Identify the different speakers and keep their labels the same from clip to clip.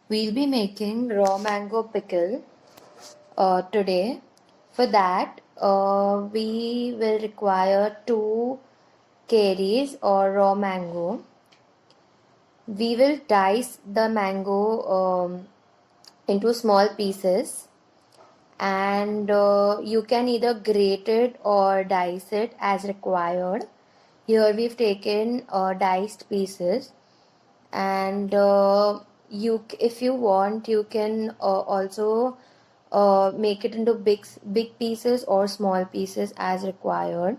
Speaker 1: We'll be making raw mango pickle today. For that, we will require 2 carries or raw mango. We will dice the mango into small pieces, and you can either grate it or dice it as required. Here we've taken diced pieces, and if you want, you can also make it into big pieces or small pieces as required.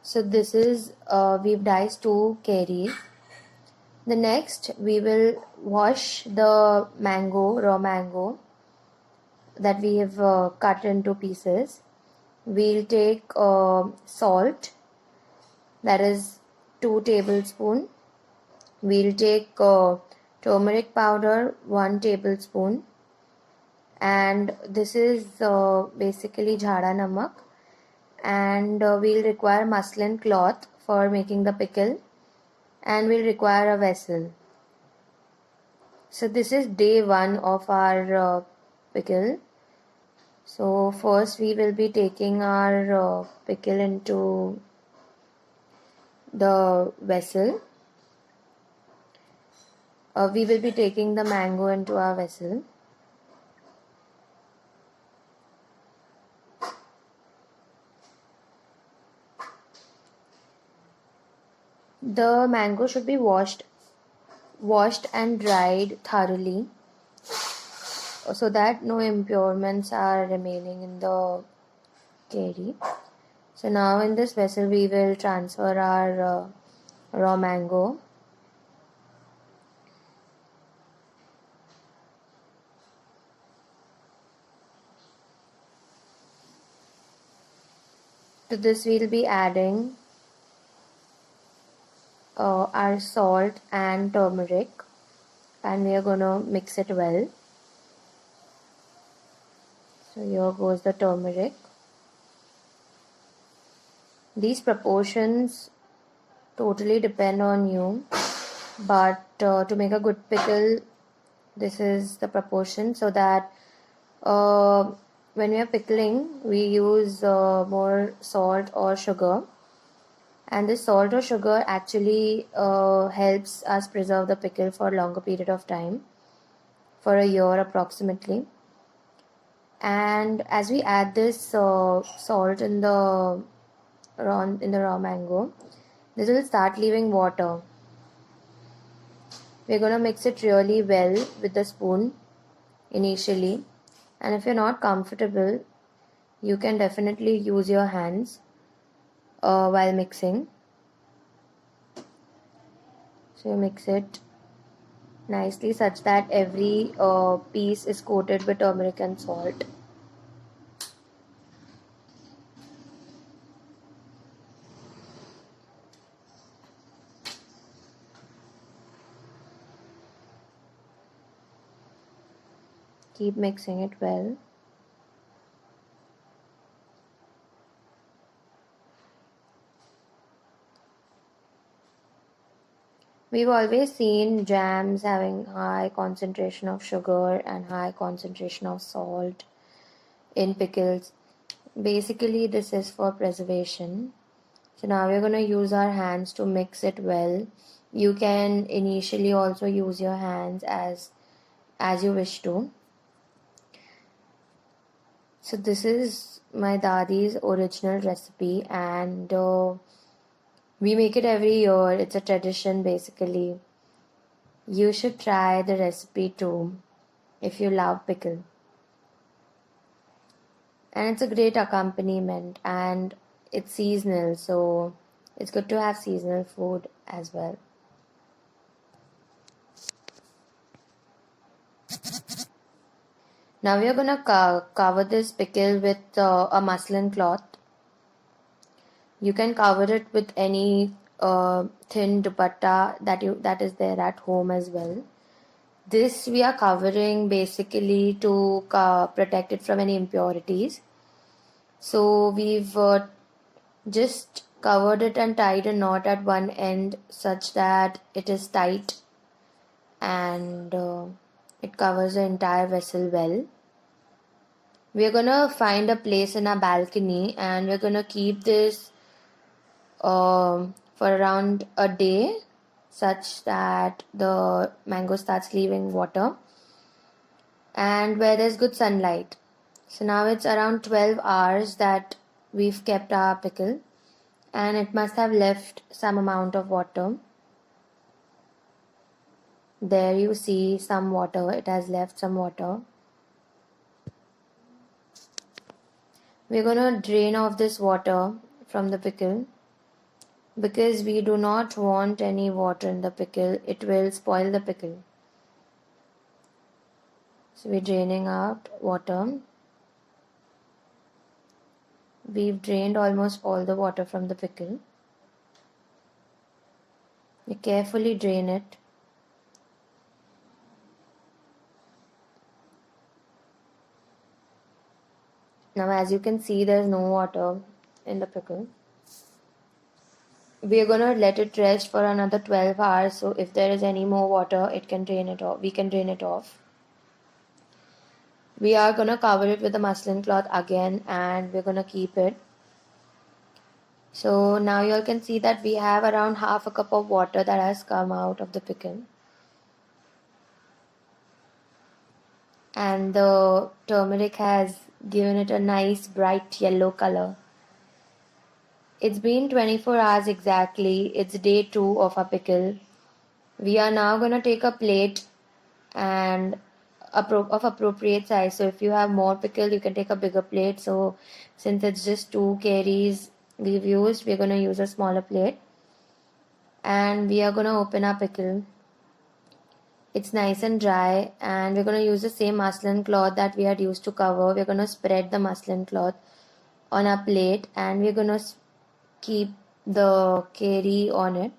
Speaker 1: So this is we've diced 2 carries. The next, we will wash the raw mango that we have cut into pieces. We'll take salt, that is 2 tablespoons. We'll take turmeric powder 1 tablespoon, and this is basically jhada namak, and we'll require muslin cloth for making the pickle, and we'll require a vessel. So this is day 1 of our pickle. So first we will be taking our pickle into the vessel. We will be taking the mango into our vessel. The mango should be washed and dried thoroughly so that no impurities are remaining in the carry. So now in this vessel we will transfer our raw mango. To this we will be adding our salt and turmeric, and we are going to mix it well. So here goes the turmeric. These proportions totally depend on you, but to make a good pickle, this is the proportion, so that when we are pickling, we use more salt or sugar, and this salt or sugar actually helps us preserve the pickle for a longer period of time, for a year approximately. And as we add this salt in the raw mango, this will start leaving water. We're going to mix it really well with the spoon initially, and if you're not comfortable, you can definitely use your hands while mixing. So you mix it nicely such that every piece is coated with turmeric and salt. Keep mixing it well. We've always seen jams having high concentration of sugar and high concentration of salt in pickles. Basically, this is for preservation. So now we're going to use our hands to mix it well. You can initially also use your hands as you wish to. So this is my dadi's original recipe, and we make it every year. It's a tradition basically. You should try the recipe too if you love pickle. And it's a great accompaniment, and it's seasonal, so it's good to have seasonal food as well. Now we are going to cover this pickle with a muslin cloth. You can cover it with any thin dupatta that is there at home as well. This we are covering basically to protect it from any impurities. So we've just covered it and tied a knot at one end such that it is tight and it covers the entire vessel well. We're gonna find a place in our balcony and we're gonna keep this for around a day such that the mango starts leaving water and where there's good sunlight. So now it's around 12 hours that we've kept our pickle and it must have left some amount of water. There you see some water, it has left some water. We're gonna drain off this water from the pickle because we do not want any water in the pickle, it will spoil the pickle. So we're draining out water. We've drained almost all the water from the pickle. You carefully drain it. Now as you can see, there's no water in the pickle. We are gonna let it rest for another 12 hours, so if there is any more water, it can drain it off. We can drain it off. We are gonna cover it with a muslin cloth again and we're gonna keep it. So now you all can see that we have around half a cup of water that has come out of the pickle. And the turmeric has given it a nice bright yellow color. It's been 24 hours exactly. It's day 2 of our pickle. We are now gonna take a plate and of appropriate size. So if you have more pickle, you can take a bigger plate. So since it's just 2 carries we've used, we're gonna use a smaller plate. And we are gonna open our pickle. It's nice and dry and we're gonna use the same muslin cloth that we had used to cover. We're gonna spread the muslin cloth on our plate and we're gonna keep the curry on it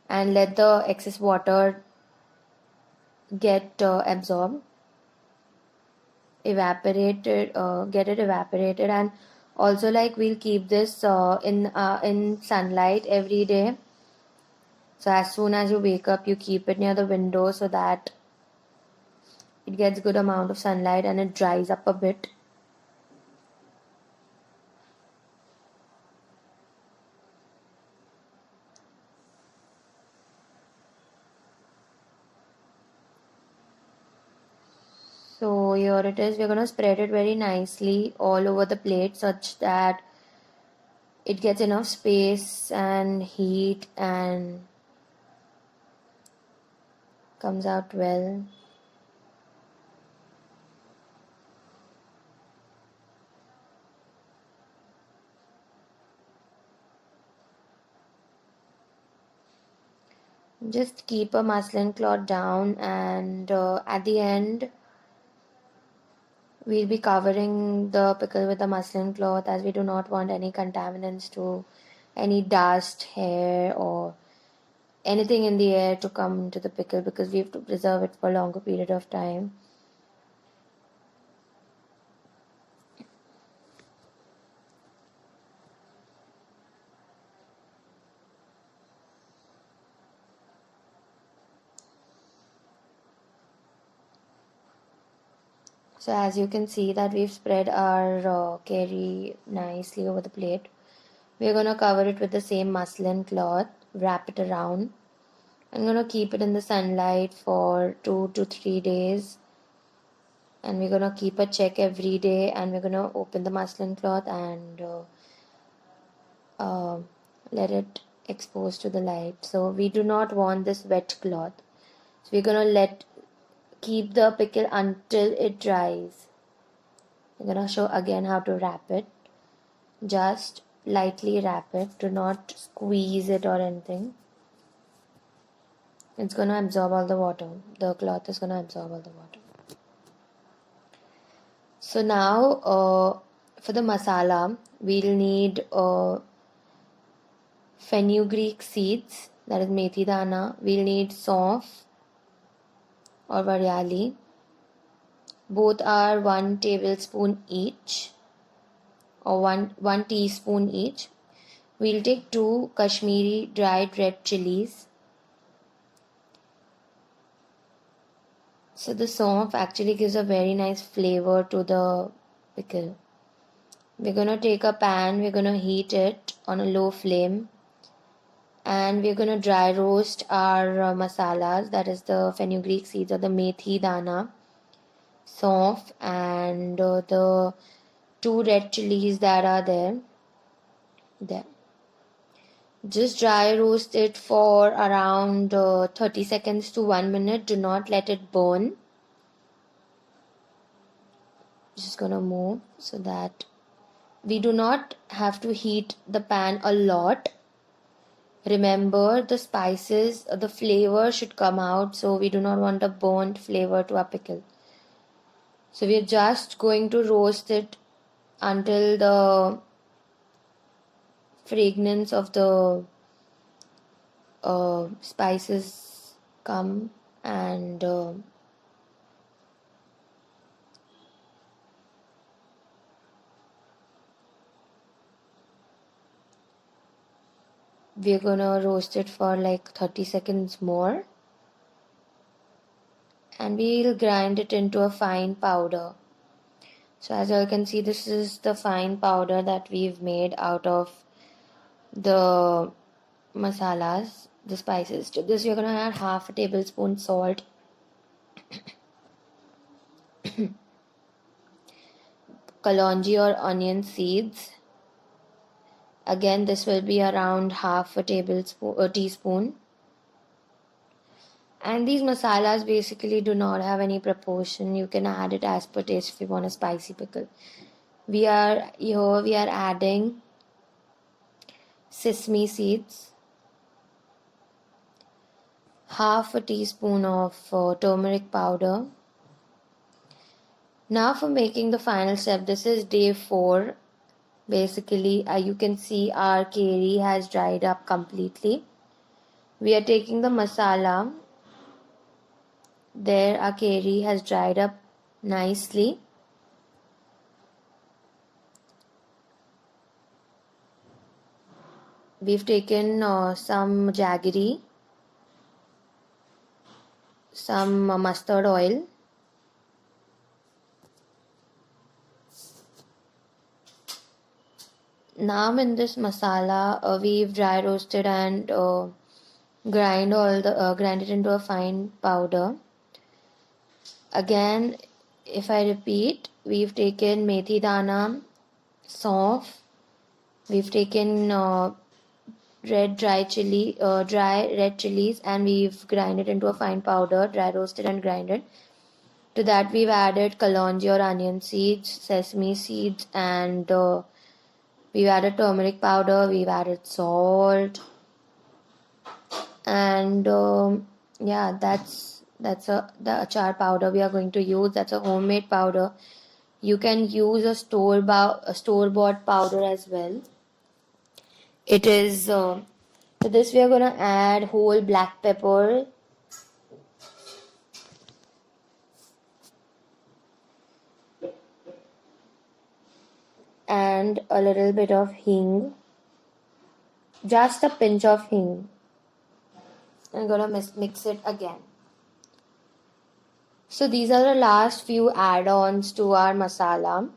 Speaker 1: and let the excess water get absorbed, evaporated, get it evaporated. And also like we'll keep this in sunlight every day. So as soon as you wake up, you keep it near the window so that it gets good amount of sunlight and it dries up a bit. So here it is. We're gonna spread it very nicely all over the plate such that it gets enough space and heat and comes out well. Just keep a muslin cloth down and at the end we'll be covering the pickle with a muslin cloth as we do not want any contaminants to any dust, hair or anything in the air to come to the pickle because we have to preserve it for a longer period of time. So as you can see that we've spread our curry nicely over the plate. We're gonna cover it with the same muslin cloth, wrap it around. I'm gonna keep it in the sunlight for 2 to 3 days. And we're gonna keep a check every day and we're gonna open the muslin cloth and uh, let it expose to the light. So we do not want this wet cloth. So we're gonna keep the pickle until it dries. I'm gonna show again how to wrap it. Just lightly wrap it. Do not squeeze it or anything. It's gonna absorb all the water. The cloth is gonna absorb all the water. So now for the masala, we'll need fenugreek seeds, that is methi dana. We'll need saunf or varyali. Both are 1 tablespoon each or one teaspoon each. We'll take 2 Kashmiri dried red chilies. So the saunf actually gives a very nice flavor to the pickle. We're gonna take a pan, we're gonna heat it on a low flame, and we're gonna dry roast our masalas, that is the fenugreek seeds or the methi dana, saunf, and the 2 red chilies that are there. Just dry roast it for around 30 seconds to 1 minute. Do not let it burn. Just gonna move so that we do not have to heat the pan a lot. Remember, the spices, the flavor should come out, so we do not want a burnt flavor to our pickle. So we are just going to roast it until the fragrance of the spices come, and we're gonna roast it for like 30 seconds more, and we'll grind it into a fine powder. So as you can see, this is the fine powder that we've made out of the masalas, the spices. To this you're gonna add half a tablespoon salt, kalonji or onion seeds. Again, this will be around half a teaspoon. And these masalas basically do not have any proportion. You can add it as per taste if you want a spicy pickle. We are adding sesame seeds, half a teaspoon of turmeric powder. Now for making the final step, this is day 4. Basically, you can see our curry has dried up completely. We are taking the masala. There, our curry has dried up nicely. We've taken some jaggery, some mustard oil, now in this masala we've dry roasted and grind it into a fine powder. Again, if I repeat, we've taken methi dana, saunf, we've taken dry red chilies, and we've grinded into a fine powder, dry roasted and grinded. To that we've added kalonji or onion seeds, sesame seeds, and we've added turmeric powder, we've added salt, and yeah, that's the achar powder we are going to use. That's a homemade powder. You can use a store-bought powder as well. It is to this we are gonna add whole black pepper, and a little bit of hing, just a pinch of hing. I'm gonna mix it again. So these are the last few add-ons to our masala,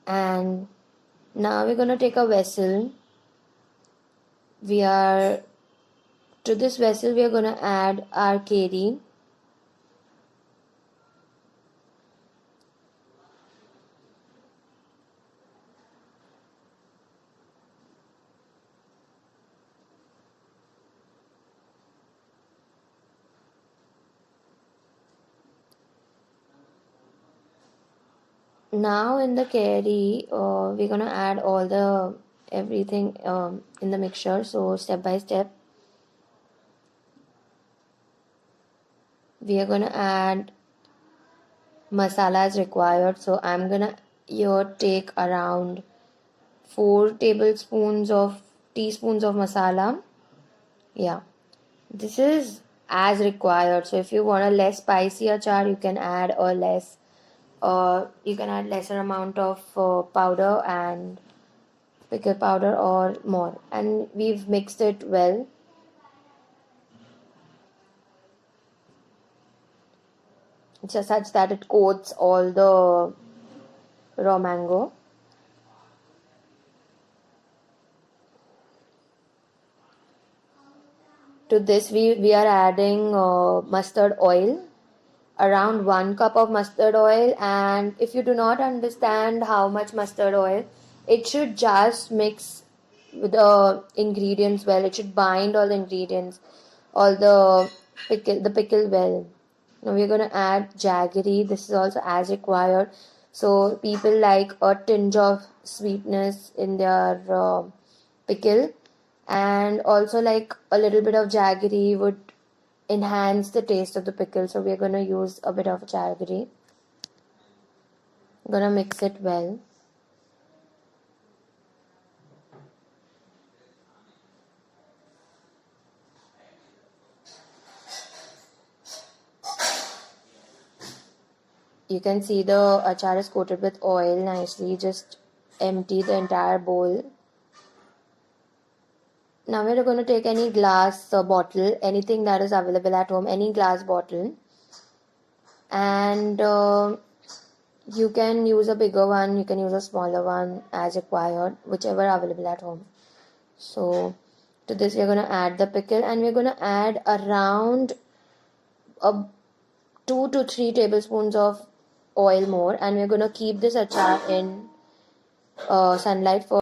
Speaker 1: and now we're gonna take a vessel. To this vessel we are gonna add our curry. Now in the curry, we're gonna add all the everything in the mixture. So step by step, we are gonna add masala as required. So I'm gonna here take around 4 teaspoons of masala. Yeah, this is as required. So if you want a less spicy achar, you can add or less. You can add lesser amount of powder, and pickle powder or more, and we've mixed it well. Just such that it coats all the raw mango. To this we are adding mustard oil, around 1 cup of mustard oil. And if you do not understand how much mustard oil, it should just mix with the ingredients well. It should bind all the ingredients, all the pickle well. Now we're going to add jaggery. This is also as required. So people like a tinge of sweetness in their pickle, and also like a little bit of jaggery would enhance the taste of the pickle. So we're going to use a bit of jaggery. I'm going to mix it well. You can see the achar is coated with oil nicely. Just empty the entire bowl. Now we're going to take any glass bottle, anything that is available at home, any glass bottle, and you can use a bigger one, you can use a smaller one as required, whichever available at home. So to this we're going to add the pickle, and we're going to add around 2 to 3 tablespoons of oil more, and we're going to keep this achar in sunlight for